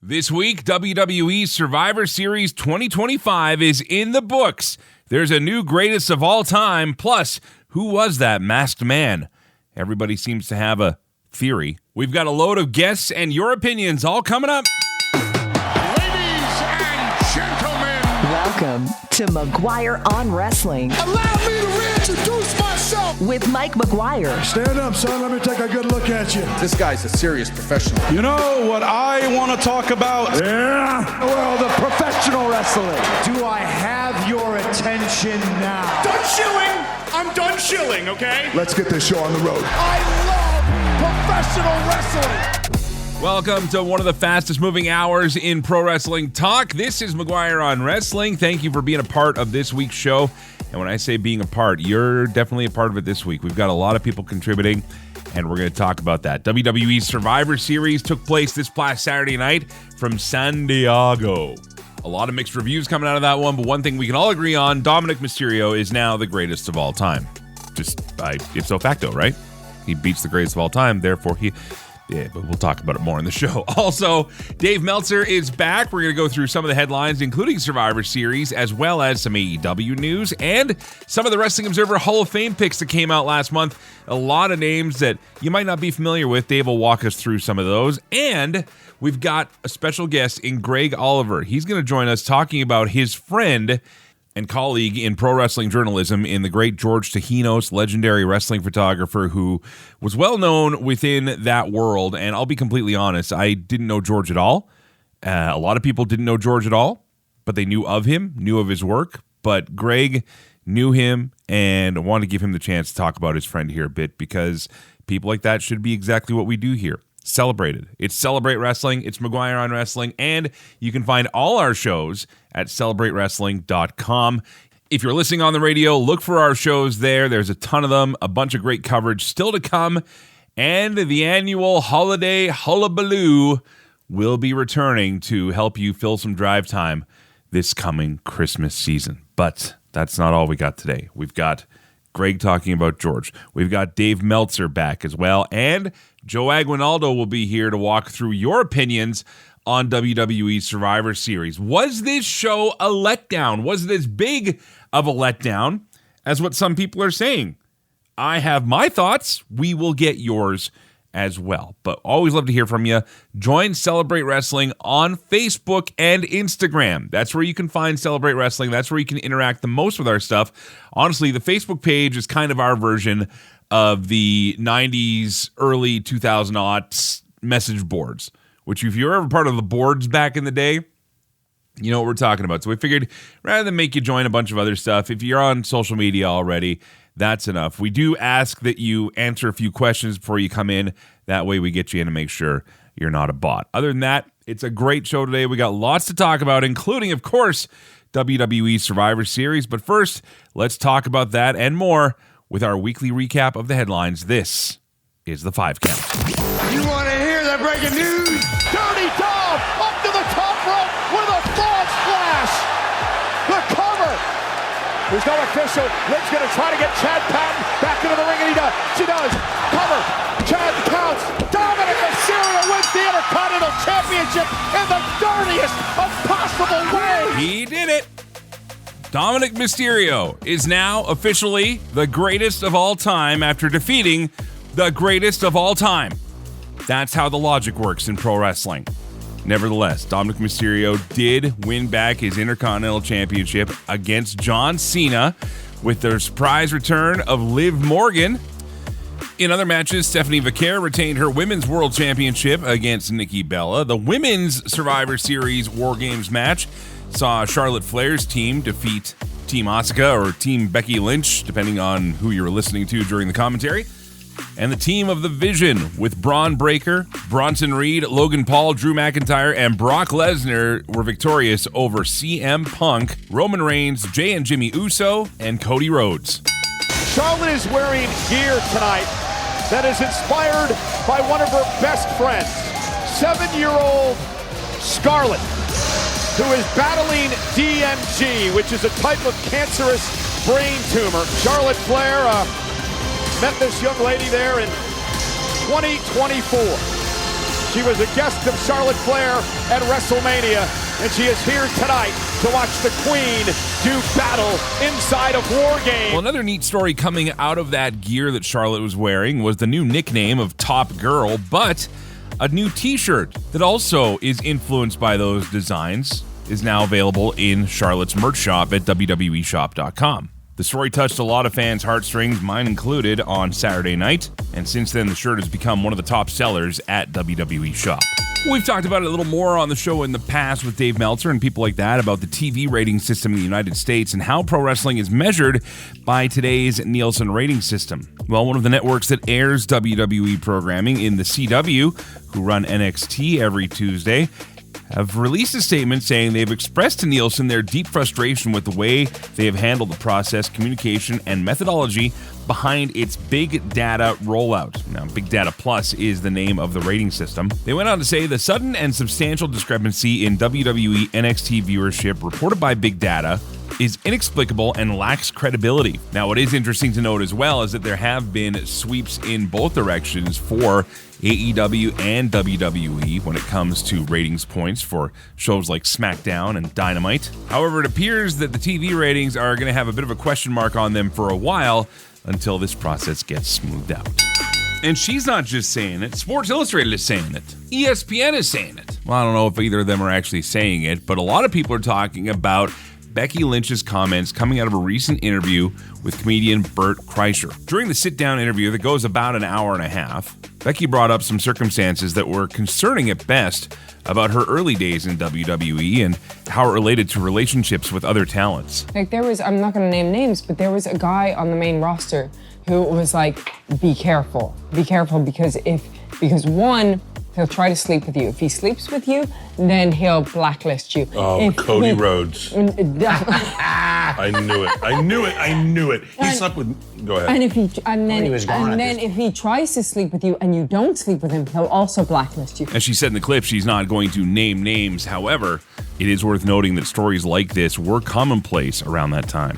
This week, WWE Survivor Series 2025 is in the books. There's a new greatest of all time, plus, who was that masked man? Everybody seems to have a theory. We've got a load of guests and your opinions all coming up. Ladies and gentlemen, welcome to McGuire on Wrestling. Allow me to reintroduce myself with Mike McGuire. Stand up, son. Let me take a good look at you. This guy's a serious professional. You know what I want to talk about? Yeah. Well, the professional wrestling. Do I have your attention now? Done shilling. I'm done shilling, okay? Let's get this show on the road. I love professional wrestling. Welcome to one of the fastest moving hours in pro wrestling talk. This is McGuire on Wrestling. Thank you for being a part of this week's show. And when I say being a part, you're definitely a part of it this week. We've got a lot of people contributing, and we're going to talk about that. WWE Survivor Series took place this past Saturday night from San Diego. A lot of mixed reviews coming out of that one, but one thing we can all agree on, Dominik Mysterio is now the greatest of all time. Just by ipso facto, right? He beats the greatest of all time, therefore yeah, but we'll talk about it more in the show. Also, Dave Meltzer is back. We're going to go through some of the headlines, including Survivor Series, as well as some AEW news and some of the Wrestling Observer Hall of Fame picks that came out last month. A lot of names that you might not be familiar with. Dave will walk us through some of those. And we've got a special guest in Greg Oliver. He's going to join us talking about his friend and colleague in pro wrestling journalism in the great George Tahinos, legendary wrestling photographer who was well known within that world. And I'll be completely honest, I didn't know George at all. A lot of people didn't know George at all, but they knew of him, knew of his work. But Greg knew him and wanted to give him the chance to talk about his friend here a bit, because people like that should be exactly what we do here. Celebrated. It's Celebrate Wrestling. It's McGuire on Wrestling. And you can find all our shows at CelebrateWrestling.com. If you're listening on the radio, look for our shows there. There's a ton of them, a bunch of great coverage still to come. And the annual holiday hullabaloo will be returning to help you fill some drive time this coming Christmas season. But that's not all we got today. We've got Greg talking about George. We've got Dave Meltzer back as well. And Joe Aguinaldo will be here to walk through your opinions on WWE Survivor Series. Was this show a letdown? Was it as big of a letdown as what some people are saying? I have my thoughts. We will get yours as well. But always love to hear from you. Join Celebrate Wrestling on Facebook and Instagram. That's where you can find Celebrate Wrestling. That's where you can interact the most with our stuff. Honestly, the Facebook page is kind of our version of the 90s, early 2000s message boards, which if you're ever part of the boards back in the day, you know what we're talking about. So we figured rather than make you join a bunch of other stuff, if you're on social media already, that's enough. We do ask that you answer a few questions before you come in. That way we get you in to make sure you're not a bot. Other than that, it's a great show today. We got lots to talk about, including, of course, WWE Survivor Series. But first, let's talk about that and more with our weekly recap of the headlines. This is the 5 Count. You want to hear the breaking news? Dirty Dog up to the top rope with a frog splash. The cover. There's no official. Liv's going to try to get Chad Patton back into the ring, and he does. She does. Cover. Chad counts. Dominik Mysterio wins the Intercontinental Championship in the dirtiest of possible ways. He did it. Dominik Mysterio is now officially the greatest of all time after defeating the greatest of all time. That's how the logic works in pro wrestling. Nevertheless, Dominik Mysterio did win back his Intercontinental Championship against John Cena with the surprise return of Liv Morgan. In other matches, Stephanie Vaquer retained her Women's World Championship against Nikki Bella. The Women's Survivor Series War Games match saw Charlotte Flair's team defeat Team Asuka or Team Becky Lynch, depending on who you were listening to during the commentary. And the team of the Vision with Braun Breaker, Bronson Reed, Logan Paul, Drew McIntyre, and Brock Lesnar were victorious over CM Punk, Roman Reigns, Jay and Jimmy Uso, and Cody Rhodes. Charlotte is wearing gear tonight that is inspired by one of her best friends, 7-year-old Scarlett, who is battling DMG, which is a type of cancerous brain tumor. Charlotte Flair met this young lady there in 2024. She was a guest of Charlotte Flair at WrestleMania, and she is here tonight to watch the Queen do battle inside of War Games. Well, another neat story coming out of that gear that Charlotte was wearing was the new nickname of Top Girl, but a new t-shirt that also is influenced by those designs is now available in Charlotte's merch shop at WWEshop.com. The story touched a lot of fans' heartstrings, mine included, on Saturday night, and since then the shirt has become one of the top sellers at WWE Shop. We've talked about it a little more on the show in the past with Dave Meltzer and people like that about the TV rating system in the United States and how pro wrestling is measured by today's Nielsen rating system. Well, one of the networks that airs WWE programming in the CW, who run NXT every Tuesday, have released a statement saying they've expressed to Nielsen their deep frustration with the way they have handled the process, communication, and methodology behind its Big Data rollout. Now, Big Data Plus is the name of the rating system. They went on to say the sudden and substantial discrepancy in WWE NXT viewership reported by Big Data is inexplicable and lacks credibility. Now, what is interesting to note as well is that there have been sweeps in both directions for AEW and WWE when it comes to ratings points for shows like SmackDown and Dynamite. However, it appears that the TV ratings are going to have a bit of a question mark on them for a while until this process gets smoothed out. And she's not just saying it, Sports Illustrated is saying it. ESPN is saying it. Well, I don't know if either of them are actually saying it, but a lot of people are talking about Becky Lynch's comments coming out of a recent interview with comedian Bert Kreischer. During the sit-down interview that goes about an hour and a half, Becky brought up some circumstances that were concerning at best about her early days in WWE and how it related to relationships with other talents. Like I'm not going to name names, but there was a guy on the main roster who was like, be careful because one, he'll try to sleep with you. If he sleeps with you, then he'll blacklist you. Oh, Cody Rhodes. I knew it. He slept with. Go ahead. And if he tries to sleep with you and you don't sleep with him, he'll also blacklist you. As she said in the clip, she's not going to name names. However, it is worth noting that stories like this were commonplace around that time.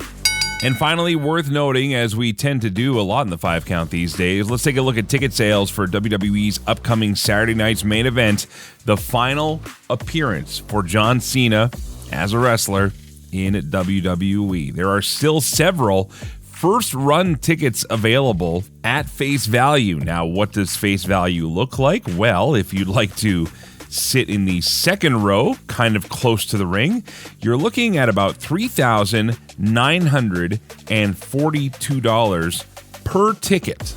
And finally, worth noting, as we tend to do a lot in the 5 count these days, let's take a look at ticket sales for WWE's upcoming Saturday night's main event, the final appearance for John Cena as a wrestler in WWE. There are still several first-run tickets available at face value. Now, what does face value look like? Well, if you'd like to sit in the second row, kind of close to the ring, you're looking at about $3,942 per ticket.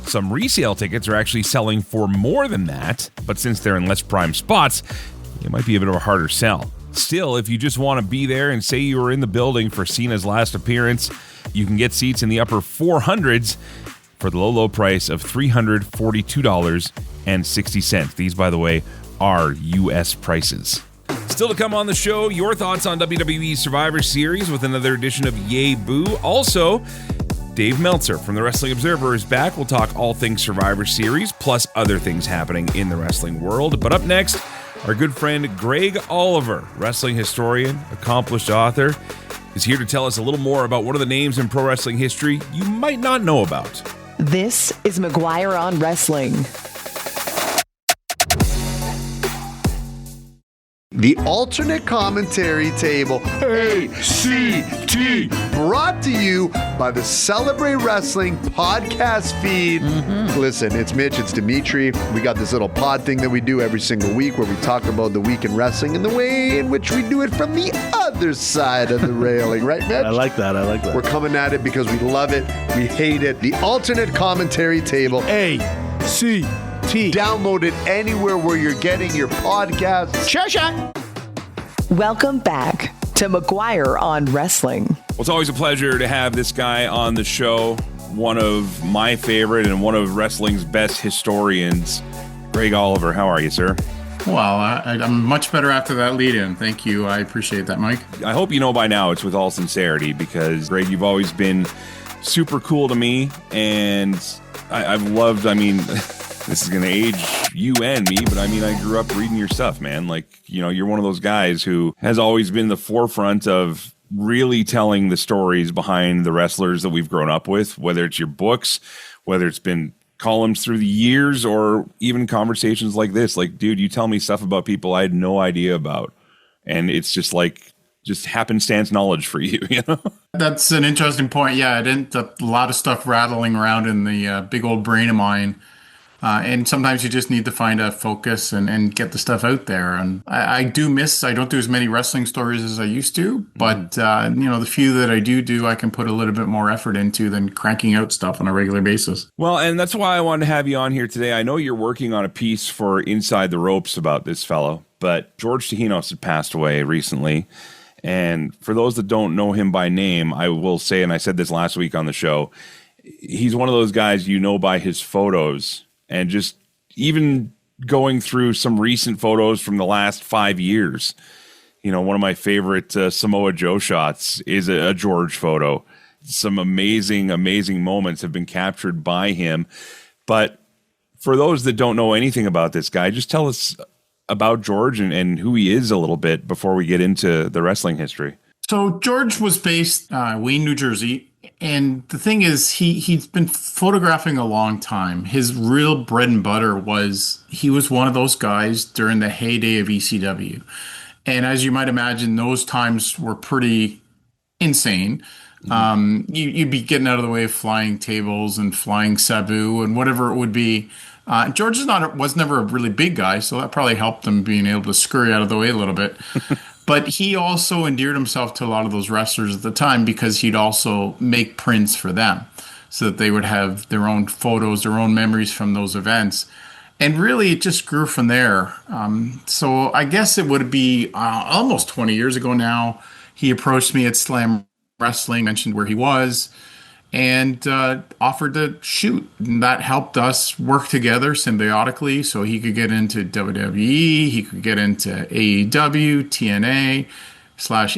Some resale tickets are actually selling for more than that, but since they're in less prime spots, it might be a bit of a harder sell. Still, if you just want to be there and say you were in the building for Cena's last appearance, you can get seats in the upper 400s for the low price of $342.60. These, by the way, are U.S. prices. Still to come on the show, your thoughts on WWE Survivor Series with another edition of Yay Boo. Also, Dave Meltzer from the Wrestling Observer is back. We'll talk all things Survivor Series, plus other things happening in the wrestling world. But up next, our good friend Greg Oliver, wrestling historian, accomplished author, is here to tell us a little more about one of the names in pro wrestling history you might not know about. This is McGuire on Wrestling. The alternate commentary table, ACT, brought to you by the Celebrate Wrestling podcast feed. Listen, it's Mitch, it's Dimitri. We got this little pod thing that we do every single week where we talk about the week in wrestling and the way in which we do it from the other side of the railing, right, Mitch? I like that. We're coming at it because we love it, we hate it. The alternate commentary table, ACT. Download it anywhere where you're getting your podcasts. Sure. Welcome back to McGuire on Wrestling. Well, it's always a pleasure to have this guy on the show, one of my favorite and one of wrestling's best historians, Greg Oliver. How are you, sir? Well, I'm much better after that lead-in. Thank you. I appreciate that, Mike. I hope you know by now it's with all sincerity because, Greg, you've always been super cool to me, and I've loved, this is going to age you and me, but I grew up reading your stuff, man. You're one of those guys who has always been the forefront of really telling the stories behind the wrestlers that we've grown up with, whether it's your books, whether it's been columns through the years, or even conversations like this. Like, dude, you tell me stuff about people I had no idea about. And it's just like, just happenstance knowledge for you, you know? That's an interesting point. Yeah, I didn't a lot of stuff rattling around in the big old brain of mine. And sometimes you just need to find a focus and get the stuff out there. And I don't do as many wrestling stories as I used to, but, the few that I do, I can put a little bit more effort into than cranking out stuff on a regular basis. Well, and that's why I wanted to have you on here today. I know you're working on a piece for Inside the Ropes about this fellow, but George Tahinos had passed away recently. And for those that don't know him by name, I will say, and I said this last week on the show, he's one of those guys you know by his photos. And just even going through some recent photos from the last 5 years, one of my favorite Samoa Joe shots is a George photo. Some amazing, amazing moments have been captured by him. But for those that don't know anything about this guy, just tell us about George and who he is a little bit before we get into the wrestling history. So George was based Wayne, New Jersey. And the thing is, he's been photographing a long time. His real bread and butter he was one of those guys during the heyday of ECW. And as you might imagine, those times were pretty insane. You'd be getting out of the way of flying tables and flying Sabu and whatever it would be. George was never a really big guy, so that probably helped him being able to scurry out of the way a little bit. But he also endeared himself to a lot of those wrestlers at the time because he'd also make prints for them so that they would have their own photos, their own memories from those events. And really, it just grew from there. So I guess it would be almost 20 years ago now. He approached me at Slam Wrestling, mentioned where he was, and offered to shoot. And that helped us work together symbiotically so he could get into WWE, he could get into AEW, TNA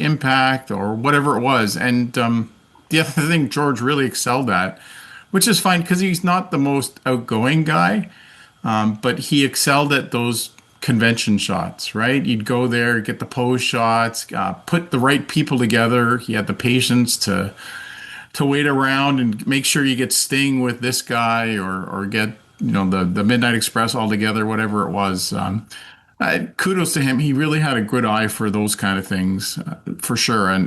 / Impact, or whatever it was. And the other thing George really excelled at, which is fine because he's not the most outgoing guy, but he excelled at those convention shots, right? You'd go there, get the pose shots, put the right people together. He had the patience to wait around and make sure you get Sting with this guy or get, the Midnight Express all together, whatever it was. Kudos to him. He really had a good eye for those kind of things, for sure.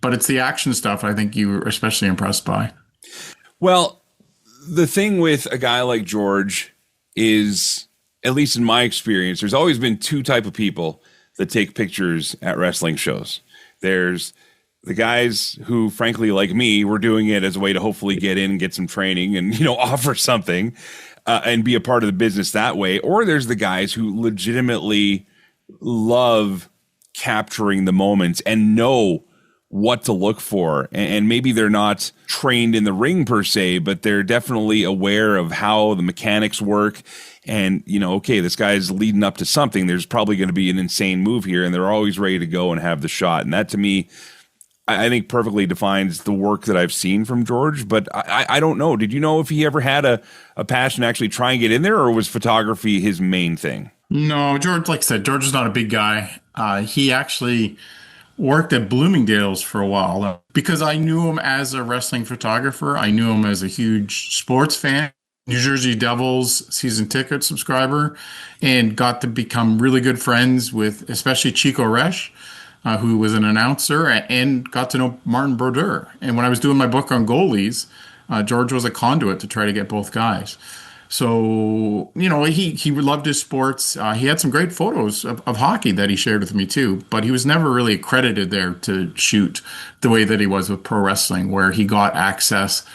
But it's the action stuff I think you were especially impressed by. Well, the thing with a guy like George is, at least in my experience, there's always been two type of people that take pictures at wrestling shows. There's the guys who, frankly, like me, were doing it as a way to hopefully get in and get some training and, offer something and be a part of the business that way. Or there's the guys who legitimately love capturing the moments and know what to look for. And maybe they're not trained in the ring per se, but they're definitely aware of how the mechanics work. And, okay, this guy's leading up to something. There's probably going to be an insane move here, and they're always ready to go and have the shot. And that, to me, I think perfectly defines the work that I've seen from George, but I don't know. Did you know if he ever had a passion to actually try and get in there, or was photography his main thing? No, George, like I said, George is not a big guy. He actually worked at Bloomingdale's for a while because I knew him as a wrestling photographer. I knew him as a huge sports fan, New Jersey Devils season ticket subscriber, and got to become really good friends with especially Chico Resch, who was an announcer, and got to know Martin Brodeur. And when I was doing my book on goalies, George was a conduit to try to get both guys. So, he loved his sports. He had some great photos of hockey that he shared with me too, but he was never really accredited there to shoot the way that he was with pro wrestling, where he got access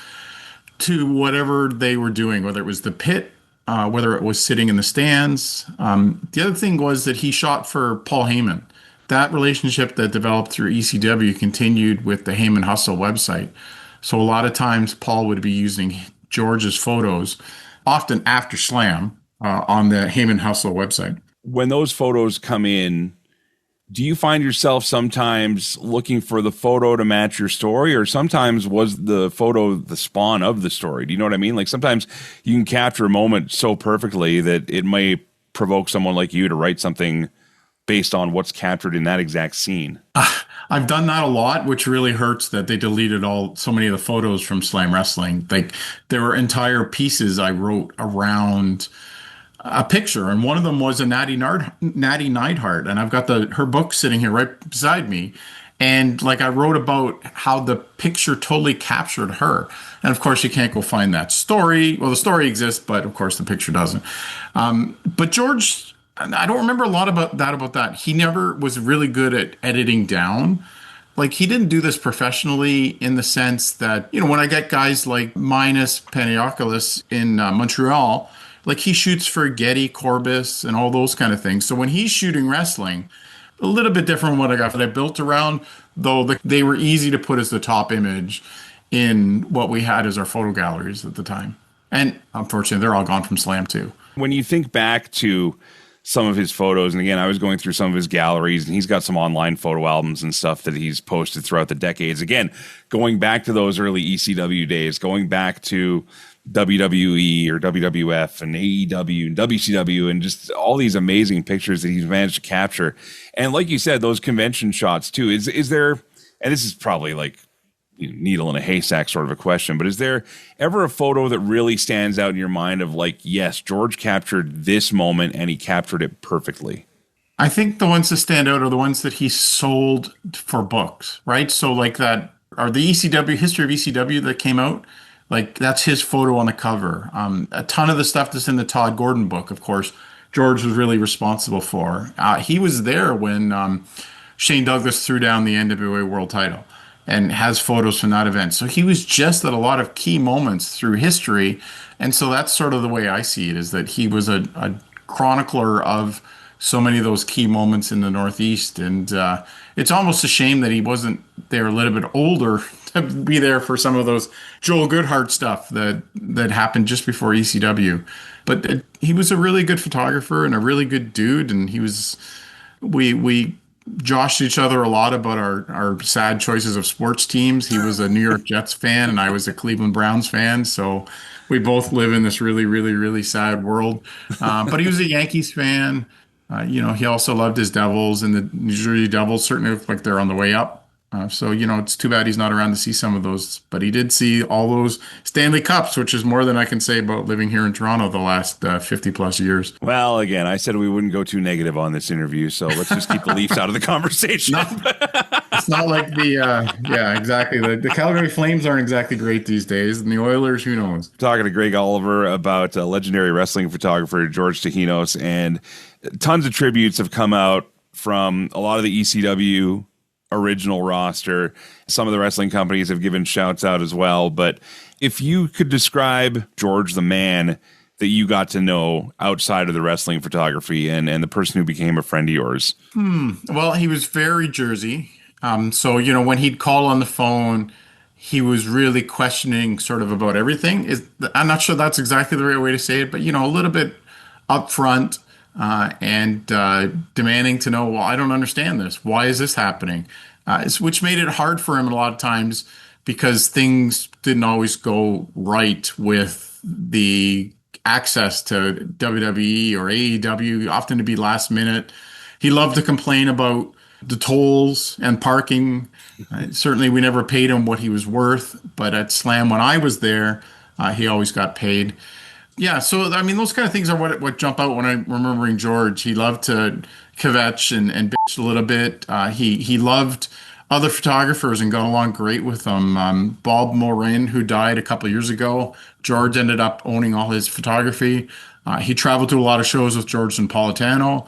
to whatever they were doing, whether it was the pit, whether it was sitting in the stands. The other thing was that he shot for Paul Heyman. That relationship that developed through ECW continued with the Heyman Hustle website. So a lot of times Paul would be using George's photos, often after Slam, on the Heyman Hustle website. When those photos come in, do you find yourself sometimes looking for the photo to match your story, or sometimes was the photo the spawn of the story? Do you know what I mean? Like sometimes you can capture a moment so perfectly that it may provoke someone like you to write something based on what's captured in that exact scene. I've done that a lot, which really hurts that they deleted so many of the photos from Slam Wrestling. Like, there were entire pieces I wrote around a picture, and one of them was a Natty Neidhart, and I've got her book sitting here right beside me. And like, I wrote about how the picture totally captured her. And of course, you can't go find that story. Well, the story exists, but of course the picture doesn't. But George, I don't remember a lot about that. He never was really good at editing down. Like, he didn't do this professionally in the sense that, when I get guys like Minus Paniokoulos in Montreal, like, he shoots for Getty, Corbis, and all those kind of things. So when he's shooting wrestling, a little bit different from what I got that I built around, though they were easy to put as the top image in what we had as our photo galleries at the time. And unfortunately, they're all gone from Slam too. When you think back to some of his photos, and again, I was going through some of his galleries, and he's got some online photo albums and stuff that he's posted throughout the decades. Again, going back to those early ECW days, going back to WWE or WWF and AEW and WCW, and just all these amazing pictures that he's managed to capture. And like you said, those convention shots too. Is there, and this is probably like needle in a haystack sort of a question, but is there ever a photo that really stands out in your mind of like, yes, George captured this moment and he captured it perfectly? I think the ones that stand out are the ones that he sold for books, right? So like that, or the ECW, history of ECW that came out, like, that's his photo on the cover. A ton of the stuff that's in the Todd Gordon book, of course, George was really responsible for. He was there when Shane Douglas threw down the NWA World title and has photos from that event. So he was just at a lot of key moments through history. And so that's sort of the way I see it, is that he was a chronicler of so many of those key moments in the Northeast. And it's almost a shame that he wasn't there a little bit older to be there for some of those Joel Goodhart stuff that happened just before ECW. But he was a really good photographer and a really good dude. And we joshed each other a lot about our sad choices of sports teams. He was a New York Jets fan and I was a Cleveland Browns fan. So we both live in this really, really, really sad world. But he was a Yankees fan. He also loved his Devils, and the New Jersey Devils certainly look like they're on the way up. So it's too bad he's not around to see some of those, but he did see all those Stanley Cups, which is more than I can say about living here in Toronto the last 50 plus years. Well, again, I said we wouldn't go too negative on this interview, so let's just keep the Leafs out of the conversation. It's not like exactly. The Calgary Flames aren't exactly great these days, and the Oilers, who knows? Talking to Greg Oliver about legendary wrestling photographer George Tahinos, and tons of tributes have come out from a lot of the ECW original roster. Some of the wrestling companies have given shouts out as well. But if you could describe George, the man that you got to know outside of the wrestling photography and the person who became a friend of yours. Well, he was very Jersey. So, when he'd call on the phone, he was really questioning sort of about everything. I'm not sure that's exactly the right way to say it, but, a little bit upfront. And demanding to know, well, I don't understand this. Why is this happening? Which made it hard for him a lot of times because things didn't always go right with the access to WWE or AEW, often to be last minute. He loved to complain about the tolls and parking. Certainly, we never paid him what he was worth, but at Slam, when I was there, he always got paid. Yeah, so those kind of things are what jump out when I'm remembering George. He loved to kvetch and bitch a little bit. He loved other photographers and got along great with them. Bob Morin, who died a couple of years ago, George ended up owning all his photography. He traveled to a lot of shows with George Napolitano.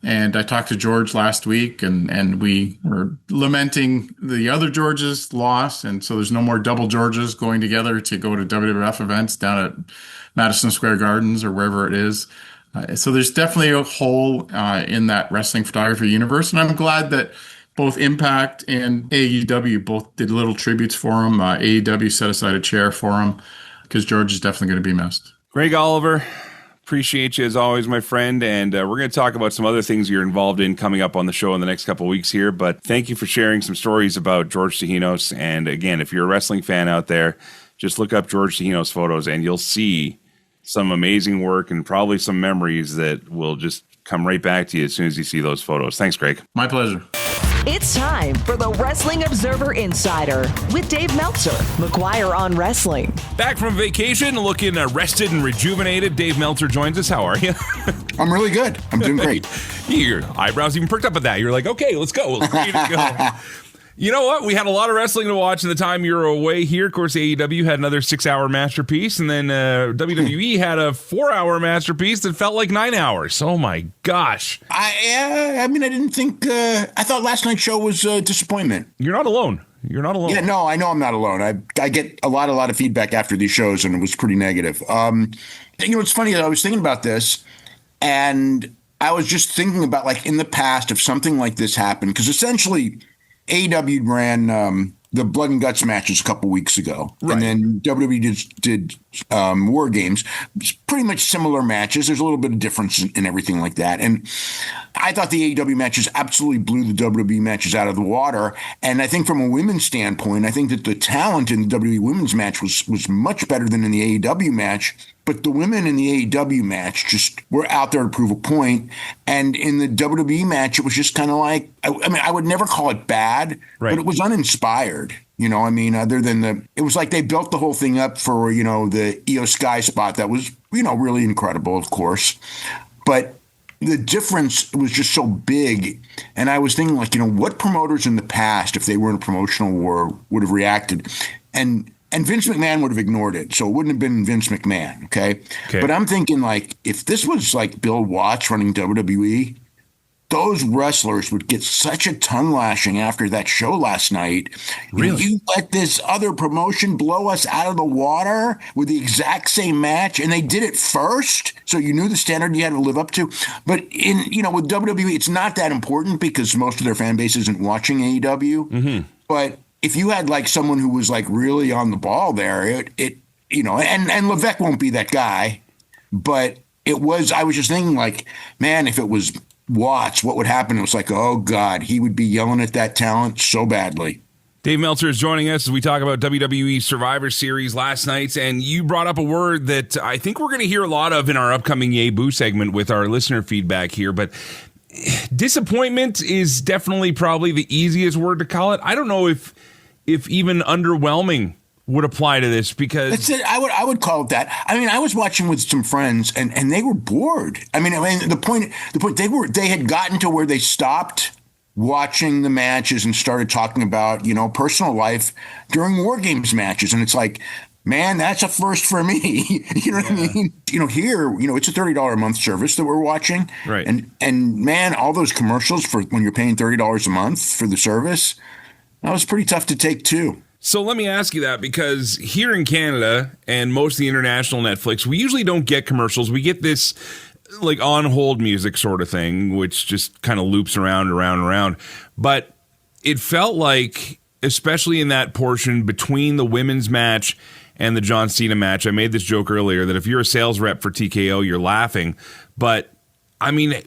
And I talked to George last week, and we were lamenting the other George's loss. And so there's no more double Georges going together to go to WWF events down at Madison Square Gardens or wherever it is. So there's definitely a hole in that wrestling photography universe. And I'm glad that both Impact and AEW both did little tributes for him. AEW set aside a chair for him because George is definitely going to be missed. Greg Oliver, appreciate you as always, my friend. And we're going to talk about some other things you're involved in coming up on the show in the next couple of weeks here. But thank you for sharing some stories about George Tahinos. And again, if you're a wrestling fan out there, just look up George Tahinos photos and you'll see some amazing work and probably some memories that will just come right back to you as soon as you see those photos. Thanks, Greg. My pleasure. It's time for the Wrestling Observer Insider with Dave Meltzer, McGuire on Wrestling. Back from vacation, looking rested and rejuvenated. Dave Meltzer joins us. How are you? I'm really good. I'm doing great. Your eyebrows even perked up at that. You're like, okay, let's go. Ready to go. You know what? We had a lot of wrestling to watch in the time you were away here. Of course, AEW had another 6-hour masterpiece, and then WWE had a 4-hour masterpiece that felt like 9 hours. Oh, my gosh. I didn't think... I thought last night's show was a disappointment. You're not alone. You're not alone. Yeah, no, I know I'm not alone. I get a lot of feedback after these shows, and it was pretty negative. It's funny. I was thinking about this, and I was just thinking about, like, in the past, if something like this happened, because essentially... AEW ran the Blood and Guts matches a couple weeks ago. Right. And then WWE did War Games. It's pretty much similar matches. There's a little bit of difference in everything like that. And I thought the AEW matches absolutely blew the WWE matches out of the water. And I think from a women's standpoint, I think that the talent in the WWE women's match was much better than in the AEW match. But the women in the AEW match just were out there to prove a point. And in the WWE match, it was just kind of like, I would never call it bad, right, but it was uninspired. Other than it was like they built the whole thing up for, the Io Sky spot. That was, really incredible, of course. But the difference was just so big. And I was thinking, like, what promoters in the past, if they were in a promotional war, would have reacted? And Vince McMahon would have ignored it. So it wouldn't have been Vince McMahon, okay? But I'm thinking, like, if this was like Bill Watts running WWE, those wrestlers would get such a tongue lashing after that show last night. Really? You let this other promotion blow us out of the water with the exact same match, and they did it first, so you knew the standard you had to live up to. But with WWE, it's not that important because most of their fan base isn't watching AEW. Mm-hmm. But if you had like someone who was like really on the ball there, and Levesque won't be that guy, but I was just thinking, like, man, if it was Watts, what would happen? It was like, oh God, he would be yelling at that talent so badly. Dave Meltzer is joining us as we talk about WWE Survivor Series last night, and you brought up a word that I think we're going to hear a lot of in our upcoming Yay Boo segment with our listener feedback here, but disappointment is definitely probably the easiest word to call it. I don't know if even underwhelming would apply to this, because that's it. I would call it that. I was watching with some friends and they were bored. The point they had gotten to where they stopped watching the matches and started talking about, personal life during War Games matches. And it's like, man, that's a first for me. You know what I mean? Here, it's a $30 a month service that we're watching. Right. And man, all those commercials for when you're paying $30 a month for the service, that was pretty tough to take too. So let me ask you that, because here in Canada and most of the international Netflix, we usually don't get commercials. We get this like on hold music sort of thing, which just kind of loops around and around and around. But it felt like, especially in that portion between the women's match and the John Cena match, I made this joke earlier that if you're a sales rep for TKO, you're laughing. But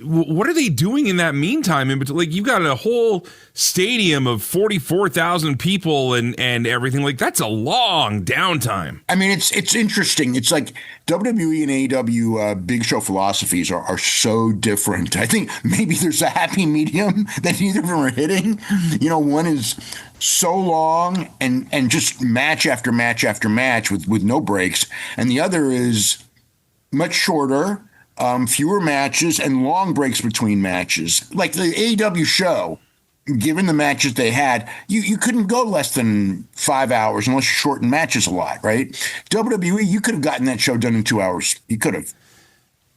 what are they doing in that meantime? Like, you've got a whole stadium of 44,000 people and everything. Like, that's a long downtime. It's interesting. It's like WWE and AEW big show philosophies are so different. I think maybe there's a happy medium that neither of them are hitting. One is so long and just match after match after match with no breaks, and the other is much shorter. Fewer matches and long breaks between matches. Like the AEW show, given the matches they had, you couldn't go less than 5 hours unless you shorten matches a lot, right? WWE, you could have gotten that show done in 2 hours. You could have.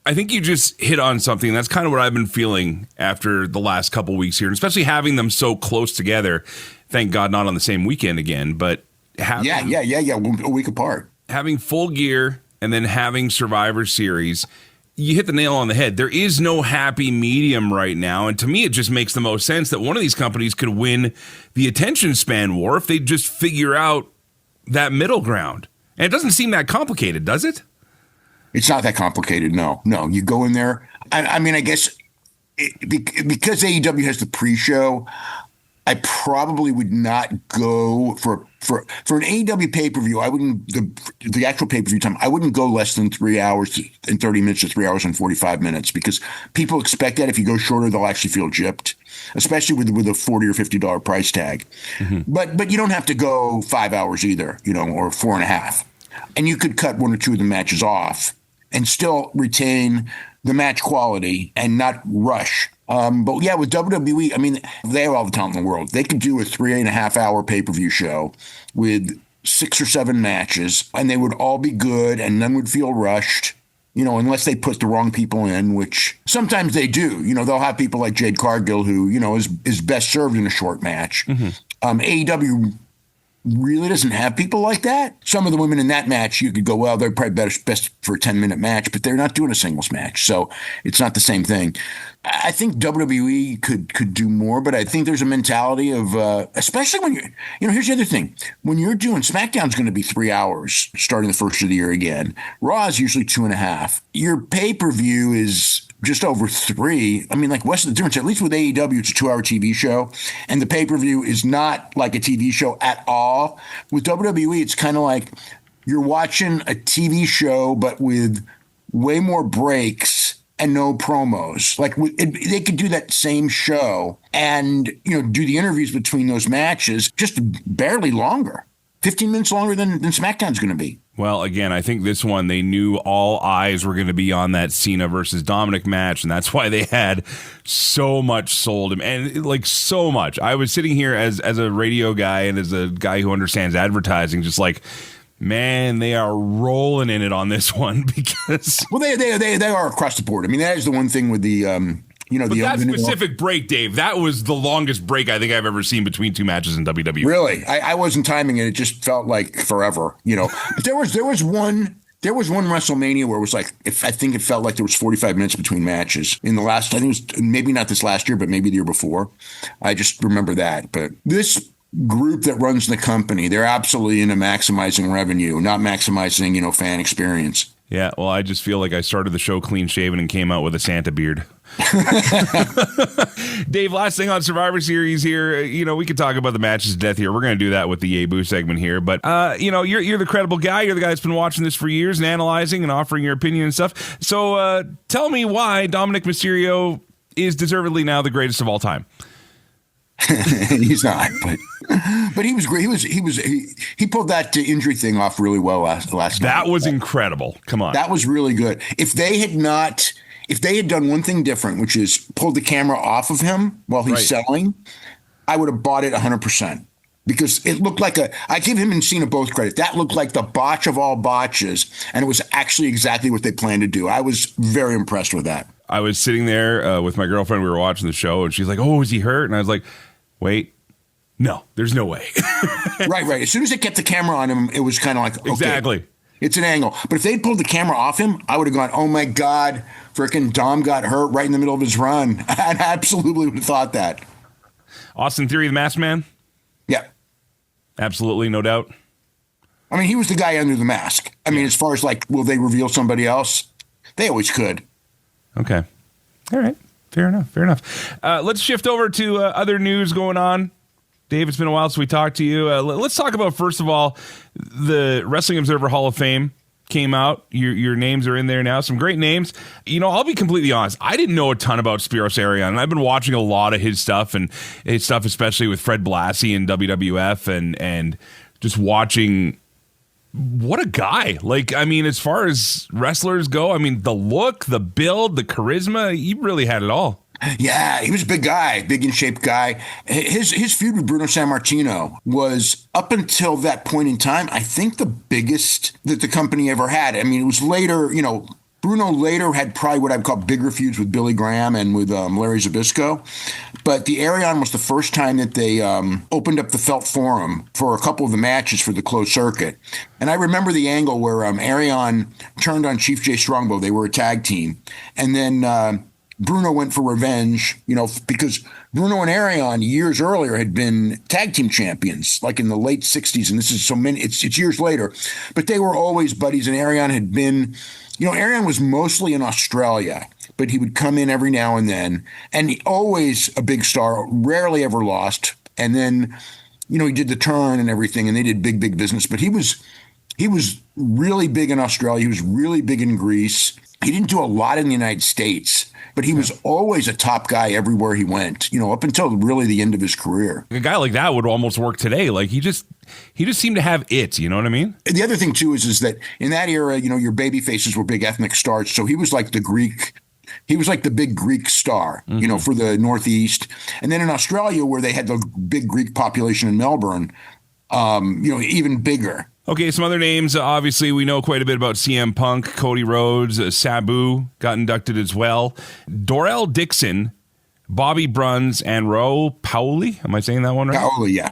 I think you just hit on something. That's kind of what I've been feeling after the last couple weeks here, and especially having them so close together. Thank God not on the same weekend again, but having, a week apart. Having Full Gear and then having Survivor Series, you hit the nail on the head. There is no happy medium right now. And to me, it just makes the most sense that one of these companies could win the attention span war if they just figure out that middle ground. And it doesn't seem that complicated, does it? It's not that complicated. No. You go in there. I guess because AEW has the pre-show, I probably would not go for an AEW pay-per-view. I wouldn't the actual pay-per-view time. I wouldn't go less than 3 hours and 30 minutes to 3 hours and 45 minutes because people expect that if you go shorter, they'll actually feel gypped, especially with a $40 or $50 price tag. Mm-hmm. But you don't have to go 5 hours either, or 4.5. And you could cut 1 or 2 of the matches off and still retain the match quality and not rush. But yeah, with WWE, I mean, they have all the talent in the world. They could do a 3.5 hour pay-per-view show with 6 or 7 matches, and they would all be good, and none would feel rushed, unless they put the wrong people in, which sometimes they do. They'll have people like Jade Cargill, who, is best served in a short match. Mm-hmm. AEW really doesn't have people like that. Some of the women in that match, you could go, well, they're probably best for a 10-minute match, but they're not doing a singles match, so it's not the same thing. I think WWE could do more, but I think there's a mentality of, especially when here's the other thing. When you're doing, SmackDown's going to be 3 hours starting the first of the year again. Raw is usually 2.5. Your pay-per-view is just over 3. I mean, like, what's the difference? At least with AEW, it's a 2-hour TV show, and the pay-per-view is not like a TV show at all. With WWE, it's kind of like you're watching a TV show, but with way more breaks and no promos. Like, they could do that same show and, do the interviews between those matches just barely longer. 15 minutes longer than SmackDown's going to be. Well, again, I think this one, they knew all eyes were going to be on that Cena versus Dominik match, and that's why they had so much sold him, and like so much. I was sitting here as a radio guy and as a guy who understands advertising, just like, man, they are rolling in it on this one because they are across the board. I mean, that is the one thing with the but that specific break, Dave, that was the longest break I think I've ever seen between 2 matches in WWE. Really? I wasn't timing it. It just felt like forever, But there was one WrestleMania where it was like, I think it felt like there was 45 minutes between matches in the last, I think it was maybe not this last year, but maybe the year before. I just remember that. But this group that runs the company, they're absolutely into maximizing revenue, not maximizing, fan experience. Yeah, well, I just feel like I started the show clean shaven and came out with a Santa beard. Dave, last thing on Survivor Series here, we could talk about the matches of death here. We're going to do that with the Yay segment here. But, you're the credible guy. You're the guy that's been watching this for years and analyzing and offering your opinion and stuff. So tell me why Dominik Mysterio is deservedly now the greatest of all time. He's not, but he was great. He pulled that injury thing off really well last night. That was incredible. Come on. That was really good. If they had done one thing different, which is pulled the camera off of him while he's selling, I would have bought it 100%. Because it looked like I give him and Cena both credit. That looked like the botch of all botches, and it was actually exactly what they planned to do. I was very impressed with that. I was sitting there with my girlfriend. We were watching the show, and she's like, "Oh, is he hurt?" And I was like, "Wait, no, there's no way." Right. As soon as they kept the camera on him, it was kind of like, okay, exactly. It's an angle. But if they'd pulled the camera off him, I would have gone, oh my God, frickin' Dom got hurt right in the middle of his run. I absolutely would have thought that. Austin Theory, the Masked Man? Yeah. Absolutely, no doubt. I mean, he was the guy under the mask. I mean, as far as like, will they reveal somebody else? They always could. Okay. All right. Fair enough. Let's shift over to other news going on. Dave, it's been a while since we talked to you. Let's talk about, first of all, the Wrestling Observer Hall of Fame came out. Your names are in there now. Some great names. I'll be completely honest. I didn't know a ton about Spiros Arion, and I've been watching a lot of his stuff, and his stuff especially with Fred Blassie and WWF, and just watching. What a guy. Like, I mean, as far as wrestlers go, I mean, the look, the build, the charisma, he really had it all. Yeah, he was a big guy, big in shape guy. His feud with Bruno Sammartino was, up until that point in time, I think the biggest that the company ever had. I mean, it was later, Bruno later had probably what I'd call bigger feuds with Billy Graham and with Larry Zbyszko. But the Arion was the first time that they opened up the Felt Forum for a couple of the matches for the closed circuit. And I remember the angle where Arion turned on Chief Jay Strongbow. They were a tag team. And then Bruno went for revenge, because Bruno and Arion years earlier had been tag team champions, like in the late 60s. And this is it's years later. But they were always buddies. And Arion had been... Arion was mostly in Australia, but he would come in every now and then, and always a big star, rarely ever lost. And then, he did the turn and everything, and they did big business. But he was really big in Australia. He was really big in Greece. He didn't do a lot in the United States, but he was always a top guy everywhere he went, up until really the end of his career. A guy like that would almost work today. Like he just seemed to have it, you know what I mean? The other thing too is that in that era, your baby faces were big ethnic stars. So he was like the big Greek star, for the Northeast. And then in Australia, where they had the big Greek population in Melbourne, even bigger. Okay, some other names. Obviously, we know quite a bit about CM Punk, Cody Rhodes, Sabu got inducted as well. Darrell Dixon, Bobby Bruns, and Ro Paoli. Am I saying that one right? Paoli, yeah.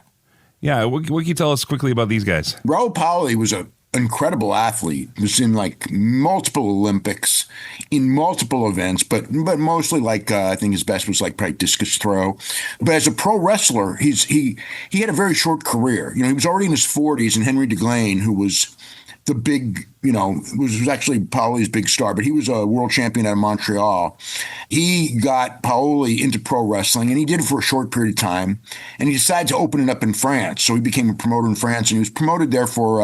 Yeah, what can you tell us quickly about these guys? Ro Paoli was an incredible athlete. He was in multiple Olympics, in multiple events, but mostly I think his best was probably discus throw. But as a pro wrestler, he had a very short career. He was already in his 40s, and Henry DeGlane, who was the big, was actually Paoli's big star, but he was a world champion out of Montreal. He got Paoli into pro wrestling, and he did it for a short period of time, and he decided to open it up in France. So he became a promoter in France, and he was promoted there for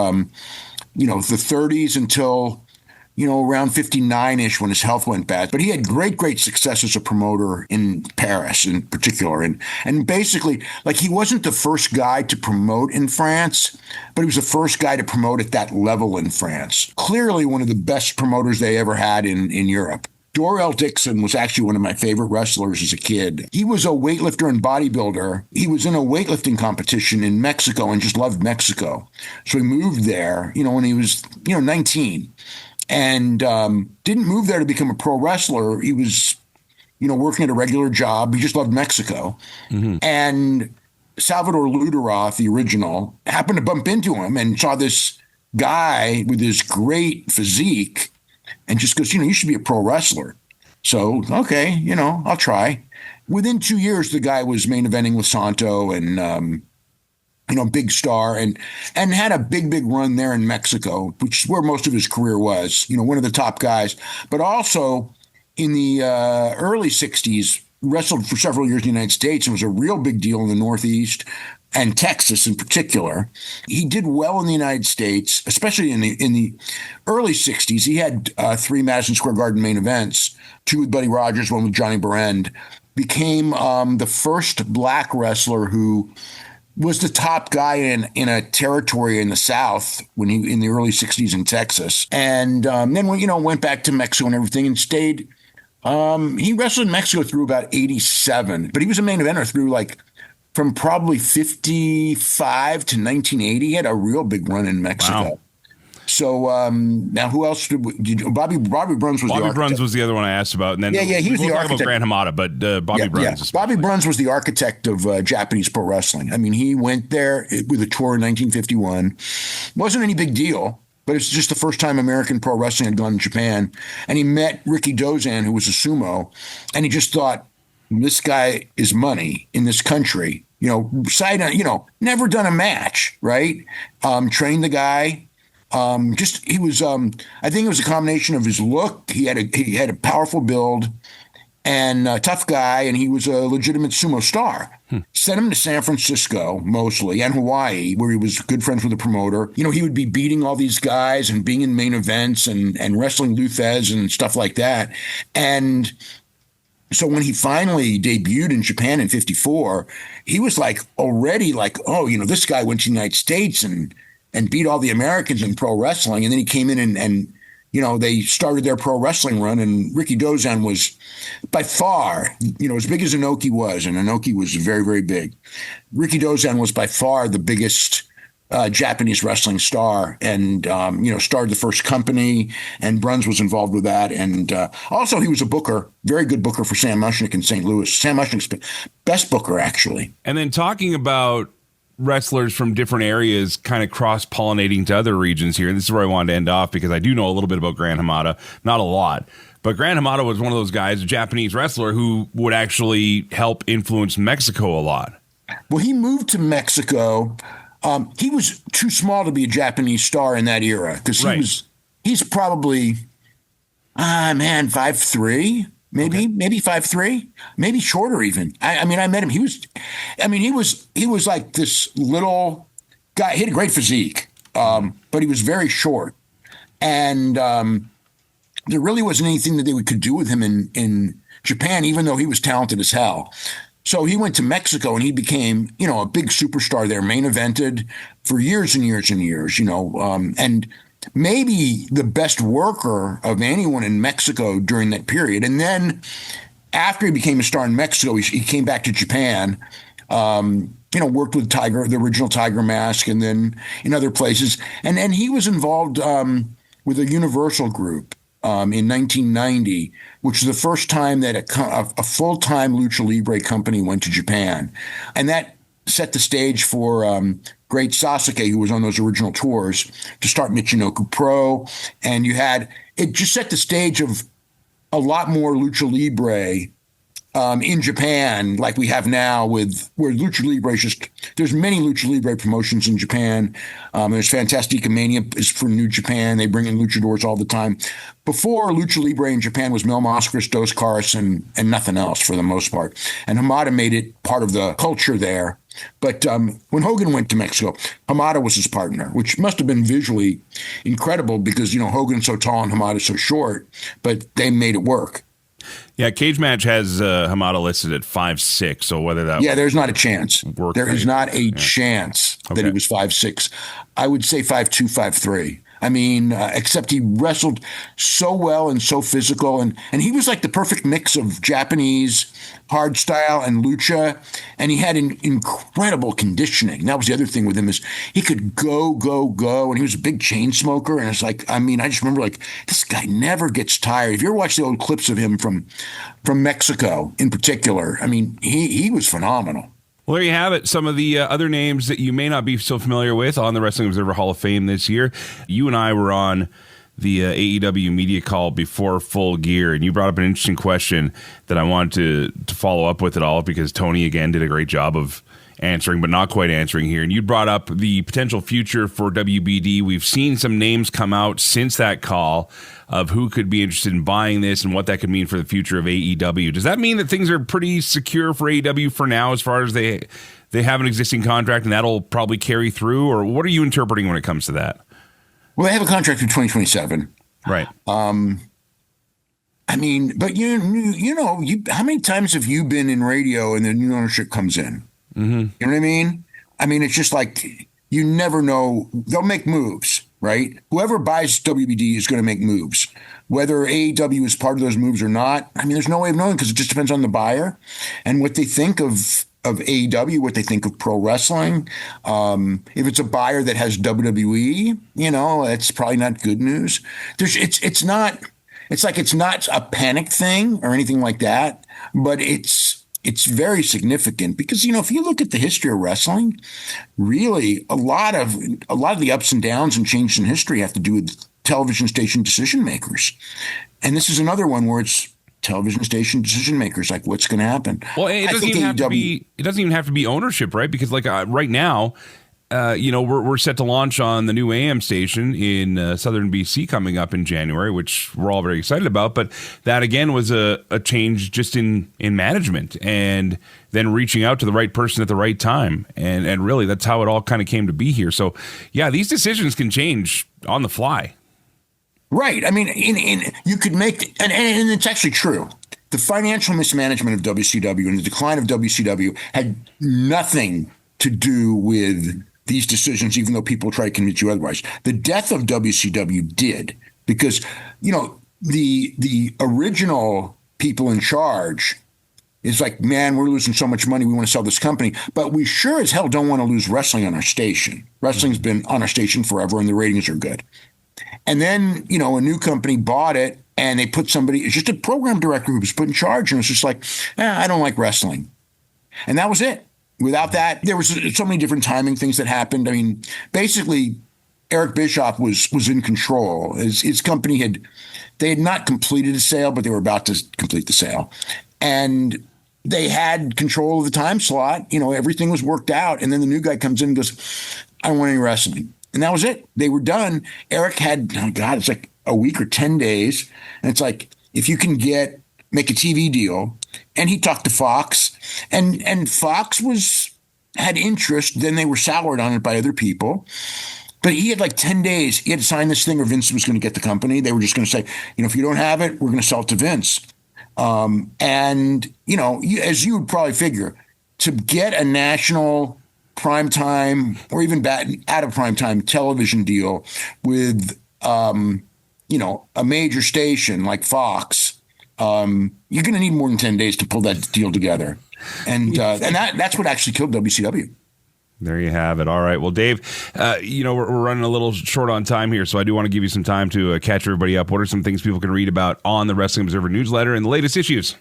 the 30s until, around 59-ish when his health went bad. But he had great success as a promoter in Paris in particular. And basically, he wasn't the first guy to promote in France, but he was the first guy to promote at that level in France. Clearly one of the best promoters they ever had in Europe. Darrell Dixon was actually one of my favorite wrestlers as a kid. He was a weightlifter and bodybuilder. He was in a weightlifting competition in Mexico and just loved Mexico. So he moved there, when he was, 19, and didn't move there to become a pro wrestler. He was, working at a regular job. He just loved Mexico. Mm-hmm. And Salvador Luderoth, the original, happened to bump into him and saw this guy with this great physique and just goes, you should be a pro wrestler. So, okay, I'll try. Within 2 years, the guy was main eventing with Santo and, big star and had a big run there in Mexico, which is where most of his career was, one of the top guys. But also in the early 60s, wrestled for several years in the United States and was a real big deal in the Northeast and Texas in particular. He did well in the United States, especially in the early 60s. He had 3 Madison Square Garden main events, 2 with Buddy Rogers, 1 with Johnny Barend. Became the first black wrestler who was the top guy in a territory in the South when he in the early 60s in Texas. And then went back to Mexico and everything and stayed. He wrestled in Mexico through about 87, but he was a main eventer through from probably 55 to 1980. He had a real big run in Mexico. Wow. So now who else did Bobby Bruns was the architect. Bobby Bruns was the other one I asked about. And then he was the architect. About Grant Hamada, but Bobby Bruns. Yeah. Bobby Bruns was the architect of Japanese pro wrestling. I mean, he went there with a tour in 1951. Wasn't any big deal, but it's just the first time American pro wrestling had gone to Japan. And he met Ricky Dozan, who was a sumo, and he just thought, this guy is money in this country. Never done a match, right? Trained the guy. He was. I think it was a combination of his look. He had a powerful build, and a tough guy, and he was a legitimate sumo star. Sent him to San Francisco mostly and Hawaii, where he was good friends with the promoter. He would be beating all these guys and being in main events and wrestling Luthez and stuff like that. And so when he finally debuted in Japan in 54, he was already this guy went to the United States and beat all the Americans in pro wrestling. And then he came in and they started their pro wrestling run, and Ricky Dozan was by far, as big as Inoki was, and Inoki was very, very big. Ricky Dozan was by far the biggest Japanese wrestling star, and started the first company, and Bruns was involved with that. And also he was a booker, very good booker for Sam Mushnick in St. Louis. Sam Mushnick's best booker, actually. And then talking about wrestlers from different areas kind of cross-pollinating to other regions here, and this is where I wanted to end off, because I do know a little bit about Grant Hamada, not a lot. But Grant Hamada was one of those guys, a Japanese wrestler, who would actually help influence Mexico a lot. Well, he moved to Mexico. He was too small to be a Japanese star in that era, because he's probably, 5'3", maybe 5'3", maybe shorter even. I mean, I met him. He was like this little guy. He had a great physique, but he was very short. And there really wasn't anything that they could do with him in Japan, even though he was talented as hell. So he went to Mexico and he became, a big superstar there, main evented for years and years and years, and maybe the best worker of anyone in Mexico during that period. And then after he became a star in Mexico, he came back to Japan, worked with the original Tiger Mask, and then in other places. And then he was involved with a Universal group in 1990, which was the first time that a full-time Lucha Libre company went to Japan. And that set the stage for great Sasuke, who was on those original tours, to start Michinoku Pro. And it just set the stage of a lot more Lucha Libre in Japan, like we have now, where Lucha Libre is there's many Lucha Libre promotions in Japan. There's Fantastica Mania is from New Japan. They bring in luchadors all the time. Before, Lucha Libre in Japan was Mil Máscaras, Dos Caras, and nothing else for the most part. And Hamada made it part of the culture there. But when Hogan went to Mexico, Hamada was his partner, which must have been visually incredible because, Hogan's so tall and Hamada's so short, but they made it work. Yeah, Cage Match has Hamada listed at 5'6", so whether that there's not a chance. There is not a chance Okay. that he was 5'6". I would say 5'2", 5'3". I mean, except he wrestled so well and so physical, and he was like the perfect mix of Japanese hard style and lucha, and he had incredible conditioning. That was the other thing with him, is he could go, and he was a big chain smoker, and it's like, I just remember, this guy never gets tired. If you ever watch the old clips of him from Mexico in particular, he was phenomenal. Well, there you have it. Some of the other names that you may not be so familiar with on the Wrestling Observer Hall of Fame this year. You and I were on the AEW media call before Full Gear, and you brought up an interesting question that I wanted to follow up with it all, because Tony, again, did a great job of answering, but not quite answering here. And you brought up the potential future for WBD. We've seen some names come out since that call of who could be interested in buying this and what that could mean for the future of AEW. Does that mean that things are pretty secure for AEW for now, as far as they have an existing contract and that'll probably carry through? Or what are you interpreting when it comes to that? Well, they have a contract through 2027. Right. But how many times have you been in radio and the new ownership comes in? Mm-hmm. You know what I mean? It's just like, you never know. They'll make moves, right? Whoever buys WBD is going to make moves. Whether AEW is part of those moves or not, there's no way of knowing, because it just depends on the buyer and what they think of AEW, what they think of pro wrestling. If it's a buyer that has WWE, it's probably not good news. It's not a panic thing or anything like that, but it's very significant because, if you look at the history of wrestling, really a lot of the ups and downs and changes in history have to do with television station decision makers. And this is another one where it's television station decision makers, like what's going to happen. Well, it doesn't even have to be ownership, right? Because right now, we're set to launch on the new AM station in southern BC coming up in January, which we're all very excited about. But that, again, was a change just in management and then reaching out to the right person at the right time. And really, that's how it all kind of came to be here. So, yeah, these decisions can change on the fly. Right. You could make, and it's actually true. The financial mismanagement of WCW and the decline of WCW had nothing to do with these decisions, even though people try to convince you otherwise. The death of WCW did, because, the original people in charge is like, man, we're losing so much money, we want to sell this company, but we sure as hell don't want to lose wrestling on our station. Wrestling's been on our station forever, and the ratings are good. And then, a new company bought it, and they put somebody, it's just a program director who was put in charge, and it's just like, I don't like wrestling. And that was it. Without that, there was so many different timing things that happened. Basically, Eric Bischoff was in control. His company had not completed a sale, but they were about to complete the sale. And they had control of the time slot. Everything was worked out. And then the new guy comes in and goes, I don't want any wrestling. And that was it. They were done. Eric had, it's like a week or 10 days. And it's like, if you can get make a TV deal, and he talked to Fox, and Fox had interest. Then they were soured on it by other people. But he had like 10 days. He had to sign this thing or Vince was going to get the company. They were just going to say, if you don't have it, we're going to sell it to Vince. And, as you would probably figure, to get a national primetime or even out of primetime television deal with, a major station like Fox, you're going to need more than 10 days to pull that deal together. And that's what actually killed WCW. There you have it. All right. Well, Dave, we're running a little short on time here, so I do want to give you some time to catch everybody up. What are some things people can read about on the Wrestling Observer newsletter and the latest issues?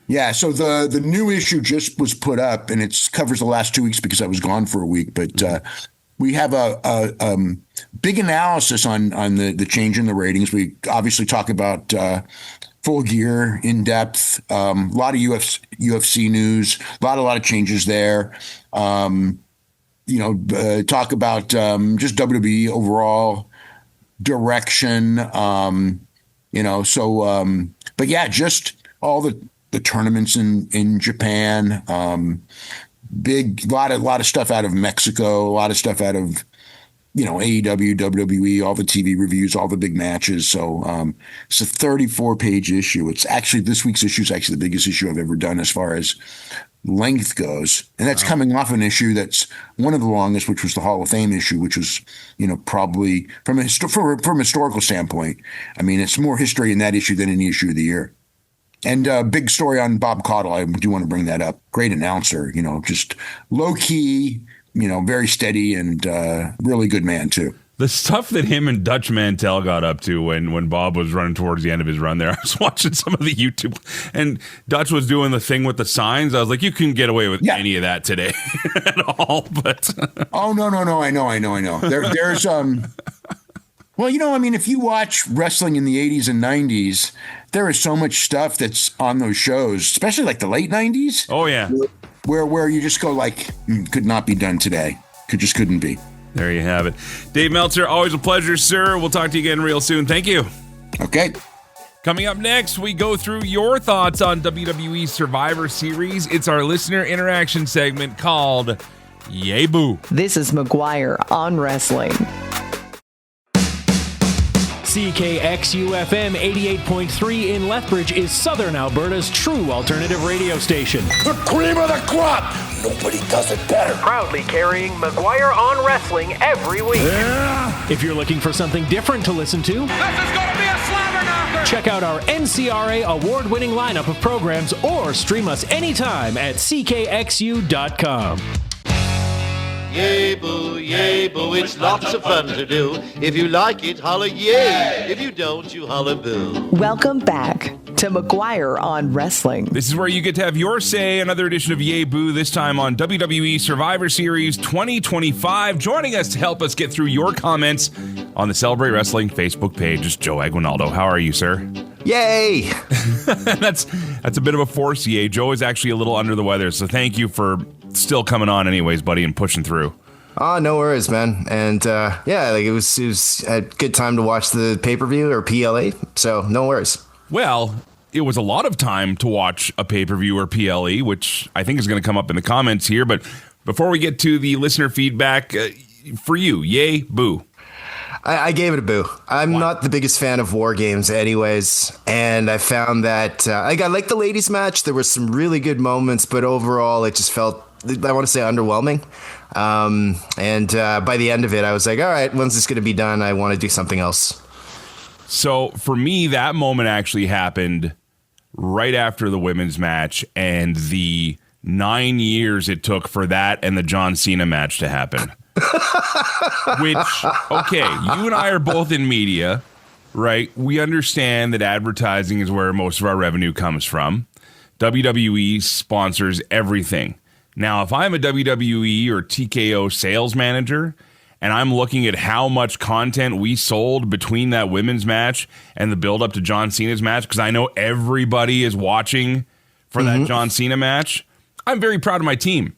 Yeah, so the new issue just was put up, and it covers the last 2 weeks because I was gone for a week. But we have a big analysis on the change in the ratings. We obviously talk about Full Gear in depth, a lot of UFC news, a lot of changes there. Talk about just WWE overall direction, but yeah, just all the tournaments in Japan, lot of stuff out of Mexico, a lot of stuff out of, AEW, WWE, all the TV reviews, all the big matches. So it's a 34-page issue. It's actually, this week's issue is actually the biggest issue I've ever done as far as length goes. And that's coming off an issue that's one of the longest, which was the Hall of Fame issue, which was, probably from a historical standpoint. I mean, it's more history in that issue than any issue of the year. And a big story on Bob Caudle. I do want to bring that up. Great announcer, just low key, very steady and really good man too. The stuff that him and Dutch Mantel got up to when Bob was running towards the end of his run there, I was watching some of the YouTube, and Dutch was doing the thing with the signs. I was like, you couldn't get away with any of that today at all. But oh no, I know. There's well, if you watch wrestling in the 80s and 90s, there is so much stuff that's on those shows, especially like the late 90s. Oh yeah, where you just go like, could not be done today. Couldn't be. There you have it. Dave Meltzer, always a pleasure, sir. We'll talk to you again real soon. Thank you. Okay. Coming up next, we go through your thoughts on WWE Survivor Series. It's our listener interaction segment called Yay Boo. This is McGuire on Wrestling. CKXU-FM 88.3 in Lethbridge is Southern Alberta's true alternative radio station. The cream of the crop! Nobody does it better. Proudly carrying McGuire on Wrestling every week. Yeah! If you're looking for something different to listen to, this is gonna be a slobber knocker! Check out our NCRA award-winning lineup of programs or stream us anytime at ckxu.com. Yay boo, it's lots of fun to do. If you like it, holla yay. If you don't, you holla boo. Welcome back to McGuire on Wrestling. This is where you get to have your say. Another edition of Yay Boo, this time on WWE Survivor Series 2025. Joining us to help us get through your comments on the Celebrate Wrestling Facebook page is Joe Aguinaldo. How are you, sir? Yay! That's a bit of a force yay. Joe is actually a little under the weather, so thank you for still coming on anyways, buddy, and pushing through. Oh, no worries, man. And it was a good time to watch the pay-per-view or PLE, so no worries. Well, it was a lot of time to watch a pay-per-view or PLE, which I think is going to come up in the comments here. But before we get to the listener feedback, for you, yay, boo. I gave it a boo. I'm not the biggest fan of war games anyways, and I found that I like the ladies match. There were some really good moments, but overall it just felt, I want to say, underwhelming. And by the end of it, I was like, all right, when's this going to be done? I want to do something else. So for me, that moment actually happened right after the women's match and the 9 years it took for that and the John Cena match to happen. Which, okay, you and I are both in media, right? We understand that advertising is where most of our revenue comes from. WWE sponsors everything. Now, if I'm a WWE or TKO sales manager and I'm looking at how much content we sold between that women's match and the build up to John Cena's match, because I know everybody is watching for that John Cena match, I'm very proud of my team.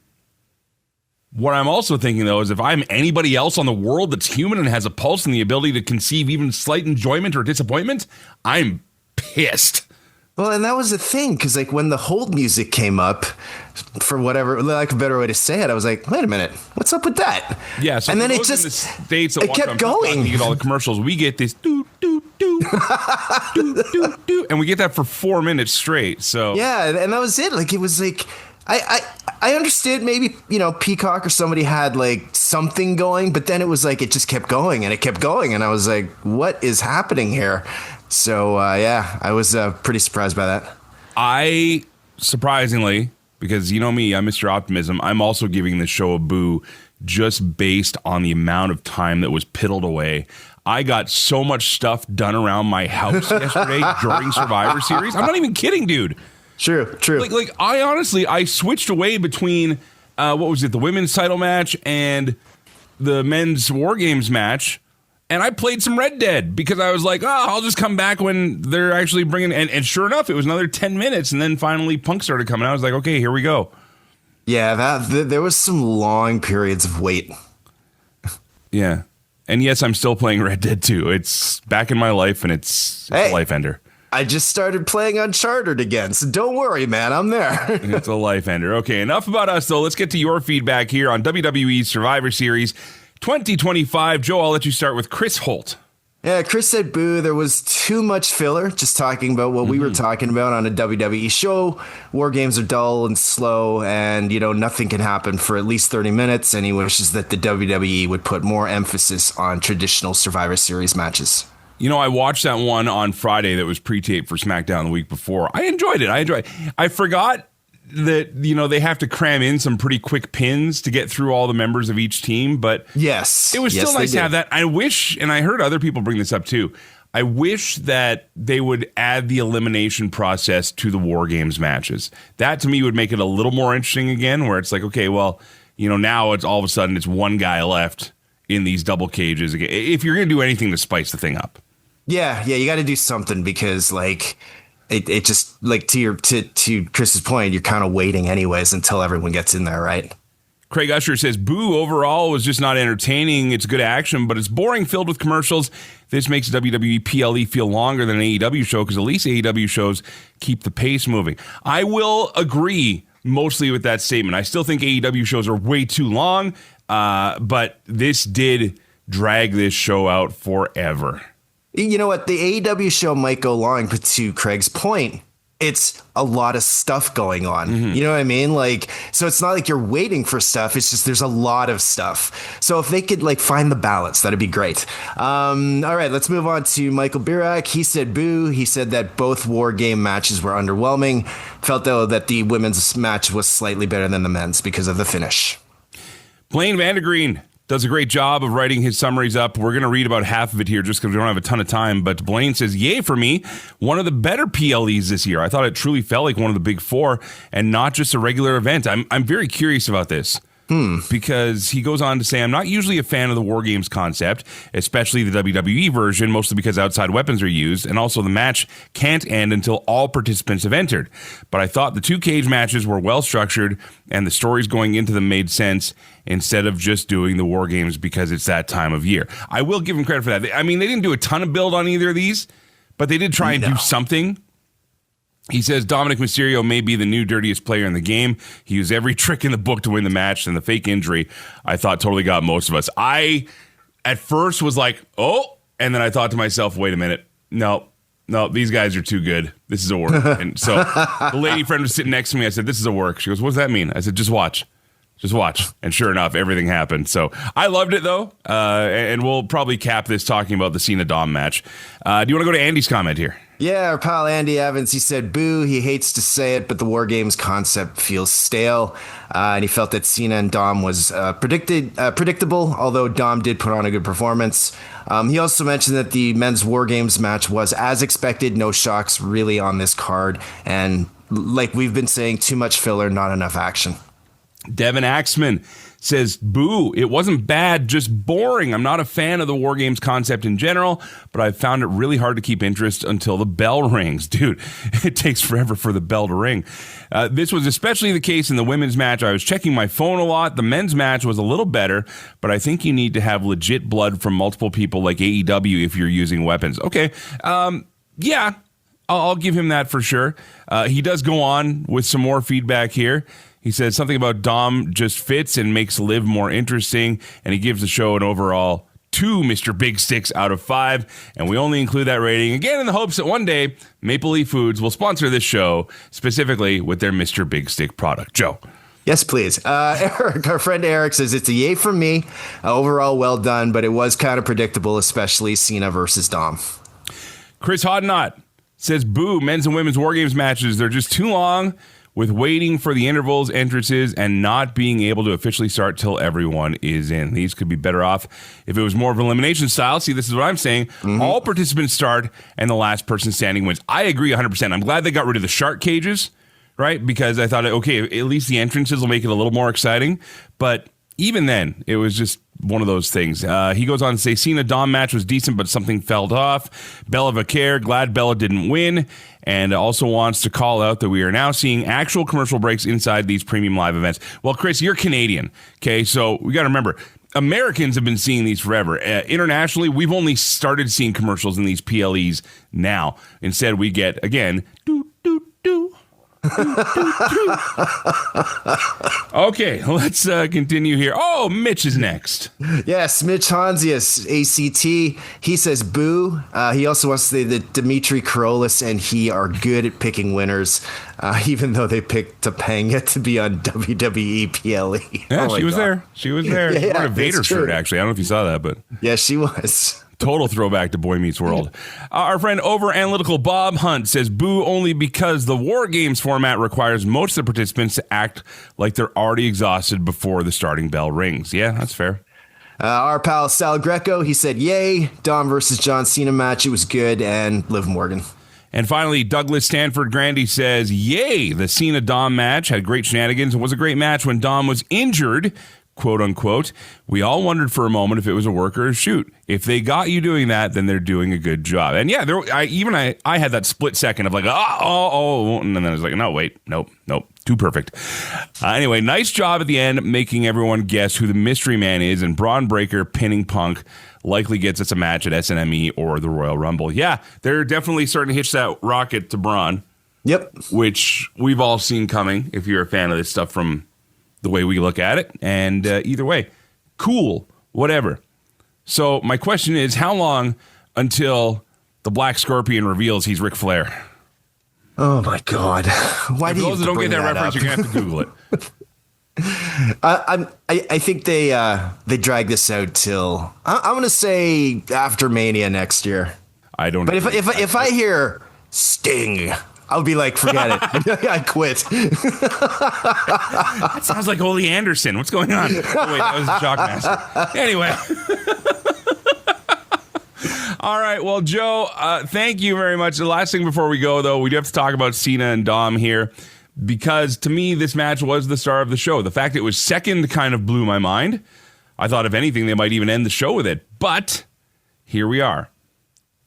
What I'm also thinking, though, is if I'm anybody else on the world that's human and has a pulse and the ability to conceive even slight enjoyment or disappointment, I'm pissed Well, and that was the thing, because like when the hold music came up, for whatever, like a better way to say it, I was like, wait a minute, what's up with that? Yeah, so and then it in just the States that it kept going. You get all the commercials. We get this do do do do do do, and we get that for 4 minutes straight. So yeah, and that was it. Like it was like I understood maybe Peacock or somebody had like something going, but then it was like it just kept going and it kept going, and I was like, what is happening here? So, yeah, I was pretty surprised by that. I, surprisingly, because you know me, I'm Mr. Optimism, I'm also giving this show a boo just based on the amount of time that was piddled away. I got so much stuff done around my house yesterday during Survivor Series. I'm not even kidding, dude. True. Like I switched away between, what was it, the women's title match and the men's War Games match. And I played some Red Dead because I was like, I'll just come back when they're actually bringing... And sure enough, it was another 10 minutes. And then finally Punk started coming out. I was like, okay, here we go. Yeah, there was some long periods of wait. Yeah. And yes, I'm still playing Red Dead 2. It's back in my life, and it's a life ender. I just started playing Uncharted again, so don't worry, man. I'm there. It's a life ender. Okay, enough about us, though. Let's get to your feedback here on WWE Survivor Series 2025. Joe, I'll let you start with Chris Holt. Yeah, Chris said boo. There was too much filler, just talking about what we were talking about on a WWE show. War games are dull and slow, and, nothing can happen for at least 30 minutes, and he wishes that the WWE would put more emphasis on traditional Survivor Series matches. I watched that one on Friday that was pre-taped for SmackDown the week before. I enjoyed it. I forgot that, they have to cram in some pretty quick pins to get through all the members of each team, but yes, it was still nice to have that. I wish, and I heard other people bring this up too, I wish that they would add the elimination process to the War Games matches. That to me would make it a little more interesting again, where it's like, okay, well, now it's all of a sudden it's one guy left in these double cages again. If you're going to do anything to spice the thing up. Yeah, you got to do something because like it just like to Chris's point, you're kind of waiting anyways until everyone gets in there, right? Craig Usher says, boo, overall was just not entertaining. It's good action, but it's boring, filled with commercials. This makes WWE PLE feel longer than an AEW show because at least AEW shows keep the pace moving. I will agree mostly with that statement. I still think AEW shows are way too long, but this did drag this show out forever. You know what? The AEW show might go long, but to Craig's point, it's a lot of stuff going on. Mm-hmm. You know what I mean? Like, so it's not like you're waiting for stuff. It's just there's a lot of stuff. So if they could like find the balance, that'd be great. All right, let's move on to Michael Birak. He said boo. He said that both War Game matches were underwhelming. Felt though that the women's match was slightly better than the men's because of the finish. Blaine Vandergreen does a great job of writing his summaries up. We're going to read about half of it here just because we don't have a ton of time. But Blaine says, yay for me. One of the better PLEs this year. I thought it truly felt like one of the big four and not just a regular event. I'm very curious about this. Because he goes on to say, I'm not usually a fan of the War Games concept, especially the WWE version, mostly because outside weapons are used, and also the match can't end until all participants have entered. But I thought the two cage matches were well structured, and the stories going into them made sense instead of just doing the War Games because it's that time of year. I will give him credit for that. I mean, they didn't do a ton of build on either of these, but they did try and do something. He says Dominik Mysterio may be the new dirtiest player in the game. He used every trick in the book to win the match, and the fake injury, I thought, totally got most of us. I, at first, was like, oh, and then I thought to myself, wait a minute. No, these guys are too good. This is a work. And so the lady friend was sitting next to me. I said, this is a work. She goes, what does that mean? I said, just watch. Just watch. And sure enough, everything happened. So I loved it, though, and we'll probably cap this talking about the Cena-Dom match. Do you want to go to Andy's comment here? Yeah, our pal Andy Evans, he said, boo, he hates to say it, but the War Games concept feels stale. And he felt that Cena and Dom was predictable, although Dom did put on a good performance. He also mentioned that the men's War Games match was as expected, no shocks really on this card. And like we've been saying, too much filler, not enough action. Devin Axman says, boo, it wasn't bad, just boring. I'm not a fan of the War Games concept in general, but I found it really hard to keep interest until the bell rings. Dude, it takes forever for the bell to ring. This was especially the case in the women's match. I was checking my phone a lot. The men's match was a little better, but I think you need to have legit blood from multiple people like AEW if you're using weapons. Okay, yeah, I'll give him that for sure. He does go on with some more feedback here. He says something about Dom just fits and makes Liv more interesting, and he gives the show an overall 2 Mr. Big Sticks out of 5, and we only include that rating, again, in the hopes that one day Maple Leaf Foods will sponsor this show, specifically with their Mr. Big Stick product. Joe. Yes, please. Eric, our friend Eric says it's a yay from me. Overall, well done, but it was kind of predictable, especially Cena versus Dom. Chris Hodnott says, boo, men's and women's War Games matches. They're just too long with waiting for the intervals, entrances, and not being able to officially start till everyone is in. These could be better off if it was more of an elimination style. See, this is what I'm saying. All participants start, and the last person standing wins. I agree 100%. I'm glad they got rid of the shark cages, right? Because I thought, okay, at least the entrances will make it a little more exciting. But even then, it was just one of those things. He goes on to say, Cena Dom match was decent, but something fell off. Bella Vaquer, glad Bella didn't win, and also wants to call out that we are now seeing actual commercial breaks inside these premium live events. Well, Chris, you're Canadian, okay? So we got to remember, Americans have been seeing these forever. Internationally, we've only started seeing commercials in these PLEs now. Instead, we get, again, okay, let's continue here. Oh, Mitch is next. Yes, Mitch Hansius, ACT. He says boo. He also wants to say that Dimitri Karolis and he are good at picking winners, even though they picked Topanga to be on WWE PLE. Yeah, she was there. She was there. Yeah, Wore a Vader shirt, actually. I don't know if you saw that, but yeah, she was. Total throwback to Boy Meets World. Our friend Over Analytical Bob Hunt says, boo only because the War Games format requires most of the participants to act like they're already exhausted before the starting bell rings. Yeah, that's fair. Our pal Sal Greco, he said, yay, Dom versus John Cena match. It was good. And Liv Morgan. And finally, Douglas Stanford Grandy says, yay, the Cena Dom match had great shenanigans. It was a great match when Dom was injured, quote unquote. We all wondered for a moment if it was a work or a shoot. If they got you doing that, then they're doing a good job. And yeah, I had that split second of like, and then I was like, no, wait, nope, too perfect. Anyway, nice job at the end, making everyone guess who the mystery man is, and Braun Breaker pinning Punk likely gets us a match at SNME or the Royal Rumble. Yeah, they're definitely starting to hitch that rocket to Braun. Yep. Which we've all seen coming if you're a fan of this stuff from the way we look at it. And either way, cool, whatever. So my question is, how long until the Black Scorpion reveals he's Ric Flair? Oh my God! Why do you? For those that don't get that reference, you're gonna have to Google it. I think they drag this out till I'm gonna say after Mania next year. I don't. But if I hear Sting, I'll be like, forget it. I quit. That sounds like Ole Anderson. What's going on? Oh, wait, that was Shockmaster. Anyway. All right. Well, Joe, thank you very much. The last thing before we go, though, we do have to talk about Cena and Dom here, because to me, this match was the star of the show. The fact it was second kind of blew my mind. I thought, if anything, they might even end the show with it. But here we are.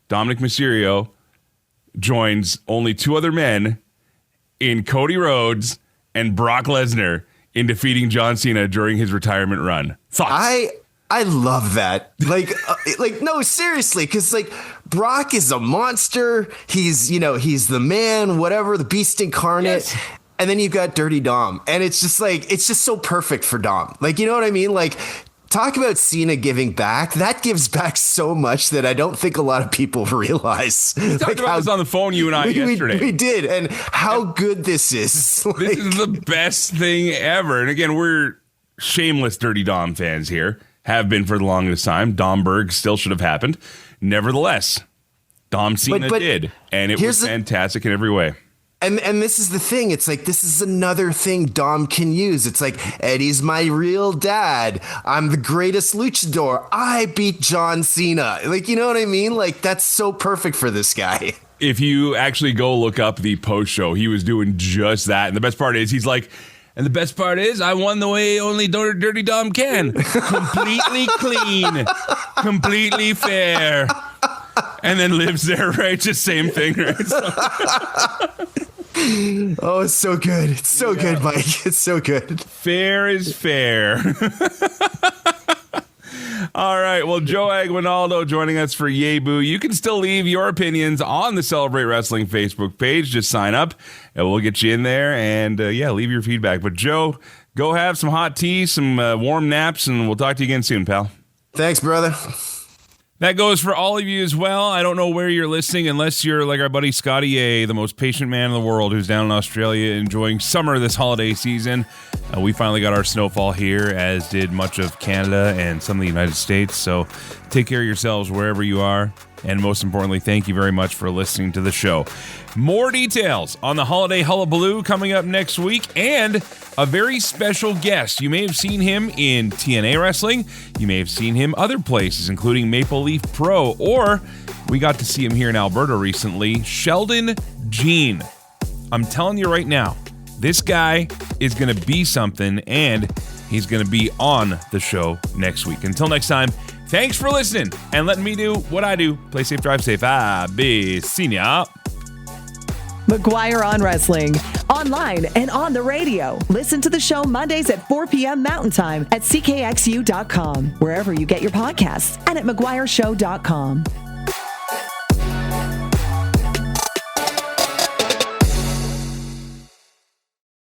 Dominik Mysterio joins only 2 other men in Cody Rhodes and Brock Lesnar in defeating John Cena during his retirement run. Thoughts? I love that. Like no, seriously, because like Brock is a monster. He's the man, whatever, the beast incarnate. Yes. And then you've got Dirty Dom, and it's just so perfect for Dom. Like, you know what I mean? Like, talk about Cena giving back. That gives back so much that I don't think a lot of people realize. We talked about this on the phone, you and I, yesterday. We did, and how good this is. Like, this is the best thing ever. And again, we're shameless Dirty Dom fans here. Have been for the longest time. Domberg still should have happened. Nevertheless, Dom Cena did, and it was fantastic in every way. And this is the thing. It's like, this is another thing Dom can use. It's like, Eddie's my real dad. I'm the greatest luchador. I beat John Cena. Like, you know what I mean? Like, that's so perfect for this guy. If you actually go look up the post show, he was doing just that. And the best part is, he's like, and the best part is, I won the way only Dirty Dom can. Completely clean. Completely fair. And then lives there, right? Just same thing, right? Oh, it's so good. It's so good, Mike. It's so good. Fair is fair. All right. Well, Joe Aguinaldo joining us for Yay Boo. You can still leave your opinions on the Celebrate Wrestling Facebook page. Just sign up and we'll get you in there and, leave your feedback. But, Joe, go have some hot tea, some warm naps, and we'll talk to you again soon, pal. Thanks, brother. That goes for all of you as well. I don't know where you're listening unless you're like our buddy Scotty A, the most patient man in the world who's down in Australia enjoying summer this holiday season. We finally got our snowfall here, as did much of Canada and some of the United States. So take care of yourselves wherever you are. And most importantly, thank you very much for listening to the show. More details on the holiday hullabaloo coming up next week, and a very special guest. You may have seen him in TNA Wrestling. You may have seen him other places, including Maple Leaf Pro, or we got to see him here in Alberta recently, Sheldon Jean. I'm telling you right now, this guy is going to be something, and he's going to be on the show next week. Until next time, thanks for listening and letting me do what I do. Play safe, drive safe. Be seeing ya. McGuire on Wrestling. Online and on the radio. Listen to the show Mondays at 4 p.m. Mountain Time at CKXU.com, wherever you get your podcasts, and at McGuireShow.com.